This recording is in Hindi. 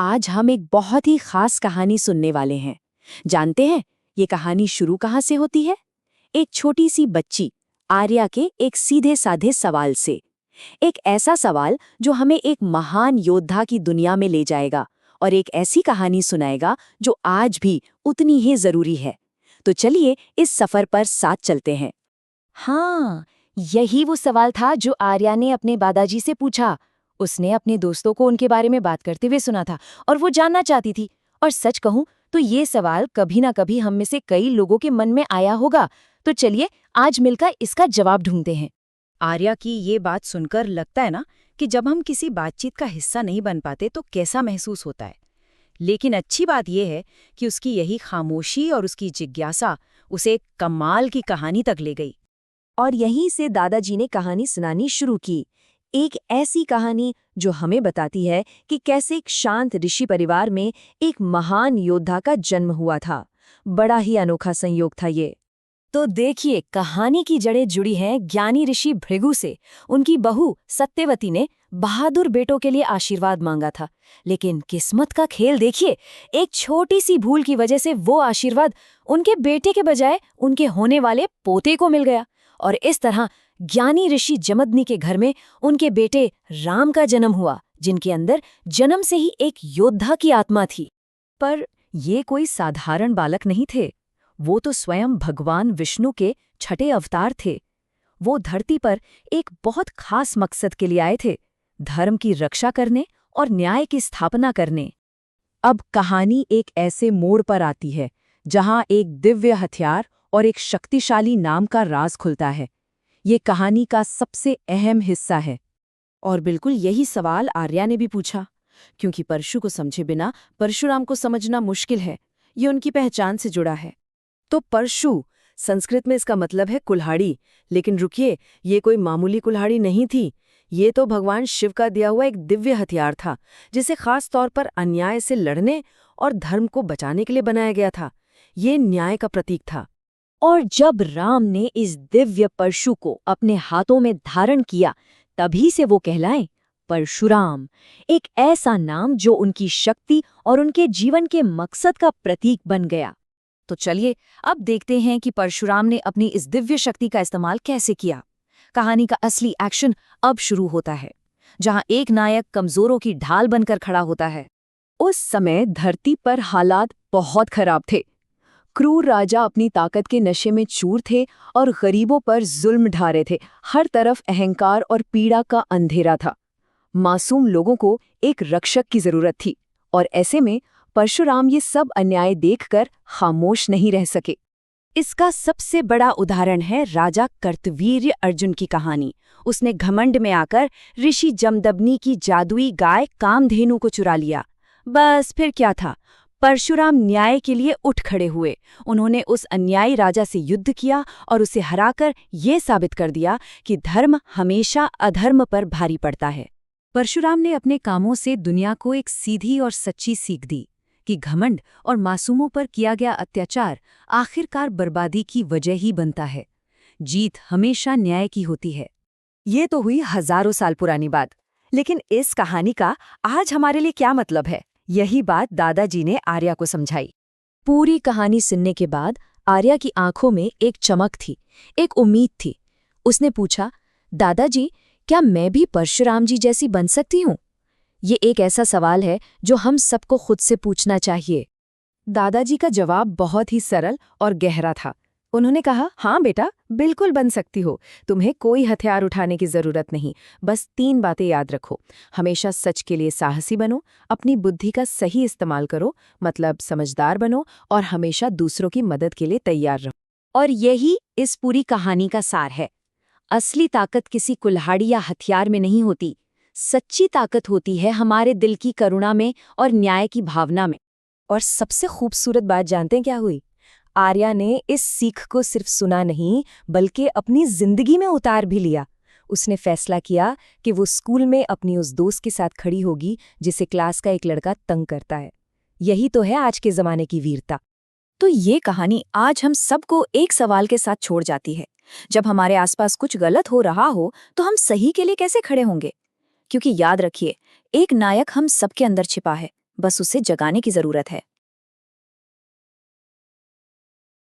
आज हम एक बहुत ही खास कहानी सुनने वाले हैं। जानते हैं ये कहानी शुरू कहाँ से होती है? एक छोटी सी बच्ची आर्या के एक सीधे साधे सवाल से। एक ऐसा सवाल जो हमें एक महान योद्धा की दुनिया में ले जाएगा और एक ऐसी कहानी सुनाएगा जो आज भी उतनी ही जरूरी है। तो चलिए इस सफर पर साथ चलते हैं। हाँ, यही वो सवाल था जो आर्या ने अपने दादाजी से पूछा। उसने अपने दोस्तों को उनके बारे में बात करते हुए सुना था और वो जानना चाहती थी। और सच कहूं तो ये सवाल कभी ना कभी हम में से कई लोगों के मन में आया होगा। तो चलिए आज मिलकर इसका जवाब ढूंढते हैं। आर्या की ये बात सुनकर लगता है ना कि जब हम किसी बातचीत का हिस्सा नहीं बन पाते तो कैसा महसूस होता है। लेकिन अच्छी बात यह है कि उसकी यही खामोशी और उसकी जिज्ञासा उसे एक कमाल की कहानी तक ले गई। और यहीं से दादाजी ने कहानी सुनानी शुरू की। एक ऐसी कहानी जो हमें बताती है कि कैसे एक शांत ऋषि परिवार में एक महान योद्धा का जन्म हुआ था। बड़ा ही अनोखा संयोग था ये। तो देखिए, कहानी की जड़ें जुड़ी हैं ज्ञानी ऋषि भृगु से। उनकी बहू सत्यवती ने बहादुर बेटों के लिए आशीर्वाद मांगा था, लेकिन किस्मत का खेल देखिए, एक छोटी सी भूल की वजह से वो आशीर्वाद उनके बेटे के बजाय उनके होने वाले पोते को मिल गया। और इस तरह ज्ञानी ऋषि जमदग्नि के घर में उनके बेटे राम का जन्म हुआ, जिनके अंदर जन्म से ही एक योद्धा की आत्मा थी। पर ये कोई साधारण बालक नहीं थे, वो तो स्वयं भगवान विष्णु के छठे अवतार थे। वो धरती पर एक बहुत खास मकसद के लिए आए थे, धर्म की रक्षा करने और न्याय की स्थापना करने। अब कहानी एक ऐसे मोड़ पर आती है जहां एक दिव्य हथियार और एक शक्तिशाली नाम का राज खुलता है। ये कहानी का सबसे अहम हिस्सा है। और बिल्कुल यही सवाल आर्या ने भी पूछा, क्योंकि परशु को समझे बिना परशुराम को समझना मुश्किल है। ये उनकी पहचान से जुड़ा है। तो परशु, संस्कृत में इसका मतलब है कुल्हाड़ी। लेकिन रुकिए, ये कोई मामूली कुल्हाड़ी नहीं थी। ये तो भगवान शिव का दिया हुआ एक दिव्य हथियार था, जिसे खास तौर पर अन्याय से लड़ने और धर्म को बचाने के लिए बनाया गया था। ये न्याय का प्रतीक था। और जब राम ने इस दिव्य परशु को अपने हाथों में धारण किया, तभी से वो कहलाए परशुराम, एक ऐसा नाम जो उनकी शक्ति और उनके जीवन के मकसद का प्रतीक बन गया। तो चलिए अब देखते हैं कि परशुराम ने अपनी इस दिव्य शक्ति का इस्तेमाल कैसे किया। कहानी का असली एक्शन अब शुरू होता है, जहां एक नायक कमजोरों की ढाल बनकर खड़ा होता है। उस समय धरती पर हालात बहुत खराब थे। क्रूर राजा अपनी ताकत के नशे में चूर थे और गरीबों पर जुल्म ढा रहे थे। हर तरफ अहंकार और पीड़ा का अंधेरा था। मासूम लोगों को एक रक्षक की जरूरत थी, और ऐसे में परशुराम ये सब अन्याय देखकर खामोश नहीं रह सके। इसका सबसे बड़ा उदाहरण है राजा कार्तवीर्य अर्जुन की कहानी। उसने घमंड में आकर ऋषि जमदग्नि की जादुई गाय कामधेनु को चुरा लिया। बस फिर क्या था, परशुराम न्याय के लिए उठ खड़े हुए। उन्होंने उस अन्यायी राजा से युद्ध किया और उसे हराकर ये साबित कर दिया कि धर्म हमेशा अधर्म पर भारी पड़ता है। परशुराम ने अपने कामों से दुनिया को एक सीधी और सच्ची सीख दी कि घमंड और मासूमों पर किया गया अत्याचार आखिरकार बर्बादी की वजह ही बनता है। जीत हमेशा न्याय की होती है। ये तो हुई हजारों साल पुरानी बात, लेकिन इस कहानी का आज हमारे लिए क्या मतलब है? यही बात दादाजी ने आर्या को समझाई। पूरी कहानी सुनने के बाद आर्या की आंखों में एक चमक थी, एक उम्मीद थी। उसने पूछा, दादाजी, क्या मैं भी परशुराम जी जैसी बन सकती हूँ? ये एक ऐसा सवाल है जो हम सबको खुद से पूछना चाहिए। दादाजी का जवाब बहुत ही सरल और गहरा था। उन्होंने कहा, हाँ बेटा, बिल्कुल बन सकती हो। तुम्हें कोई हथियार उठाने की जरूरत नहीं। बस 3 बातें याद रखो। हमेशा सच के लिए साहसी बनो, अपनी बुद्धि का सही इस्तेमाल करो, मतलब समझदार बनो, और हमेशा दूसरों की मदद के लिए तैयार रहो। और यही इस पूरी कहानी का सार है। असली ताकत किसी कुल्हाड़ी या हथियार में नहीं होती। सच्ची ताकत होती है हमारे दिल की करुणा में और न्याय की भावना में। और सबसे खूबसूरत बात जानते हैं क्या हुई? आर्या ने इस सीख को सिर्फ सुना नहीं, बल्कि अपनी जिंदगी में उतार भी लिया। उसने फैसला किया कि वो स्कूल में अपनी उस दोस्त के साथ खड़ी होगी जिसे क्लास का एक लड़का तंग करता है। यही तो है आज के जमाने की वीरता। तो ये कहानी आज हम सबको एक सवाल के साथ छोड़ जाती है। जब हमारे आसपास कुछ गलत हो रहा हो तो हम सही के लिए कैसे खड़े होंगे? क्योंकि याद रखिए, एक नायक हम सबके अंदर छिपा है, बस उसे जगाने की जरूरत है।